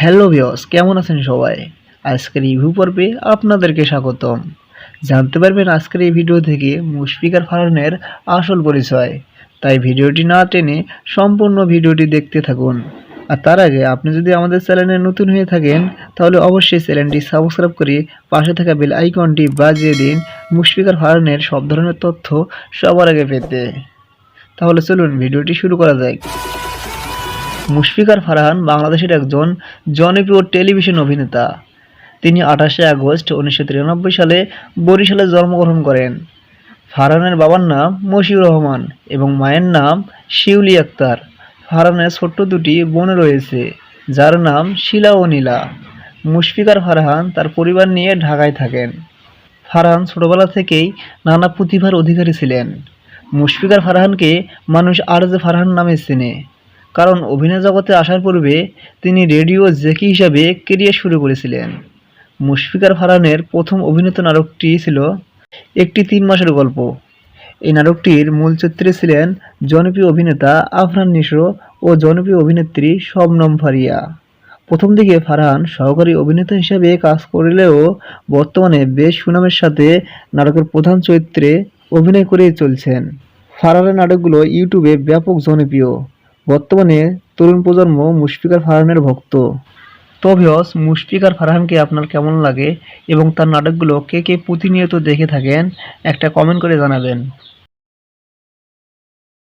Hello viewers, কেমন আছেন সবাই? আজকের রিভিউ পর্বে আপনাদেরকে স্বাগতম। জানতে পারবেন আজকের এই ভিডিও থেকে মুশফিকার ফারহানের আসল পরিচয়। তাই ভিডিওটি না টেনে সম্পূর্ণ ভিডিওটি দেখতে থাকুন। আর তার আগে আপনি যদি আমাদের চ্যানেলে নতুন হয়ে থাকেন তাহলে অবশ্যই চ্যানেলটি সাবস্ক্রাইব করে পাশে থাকা বেল আইকনটি বাজিয়ে দিন মুশফিকার ফারহানের সব ধরনের তথ্য সবার আগে পেতে। তাহলে চলুন ভিডিওটি শুরু করা যাক। মুশফিকার ফারহান বাংলাদেশের একজন জনপ্রিয় টেলিভিশন অভিনেতা। তিনি 28শে আগস্ট 1993 সালে বরিশালে জন্মগ্রহণ করেন। ফারহানের বাবার নাম মশিউর রহমান এবং মায়ের নাম শিউলি আক্তার। ফারহানের ছোট্ট দুটি বোন রয়েছে, যার নাম শিলা ও নীলা। মুশফিকার ফারহান তার পরিবার নিয়ে ঢাকায় থাকেন। ফারহান ছোটবেলা থেকেই নানা প্রতিভার অধিকারী ছিলেন। মুশফিকার ফারহানকে মানুষ আরজে ফারহান নামে চেনে, কারণ অভিনয় জগতে আসার পূর্বে তিনি রেডিও জেকি হিসাবে কেরিয়ার শুরু করেছিলেন। মুশফিকার ফারহানের প্রথম অভিনীত নাটকটি ছিল একটি 3 মাসের গল্প। এই নাটকটির মূল চরিত্রে ছিলেন জনপ্রিয় অভিনেতা আফরান নিশো ও জনপ্রিয় অভিনেত্রী শবনম ফারিয়া। প্রথম দিকে ফারহান সহকারী অভিনেতা হিসেবে কাজ করলেও বর্তমানে বেশ সুনামের সাথে নাটকের প্রধান চরিত্রে অভিনয় করেই চলছেন। ফারহানের নাটকগুলো ইউটিউবে ব্যাপক জনপ্রিয়। বর্তমানে তরুণ প্রজন্ম মুশফিকার ফারহানের ভক্ত। তো ভিউয়ার্স, মুশফিকার ফারহানকে আপনার কেমন লাগে এবং তার নাটকগুলো কে কে প্রতিনিয়ত দেখে থাকেন একটা কমেন্ট করে জানাবেন।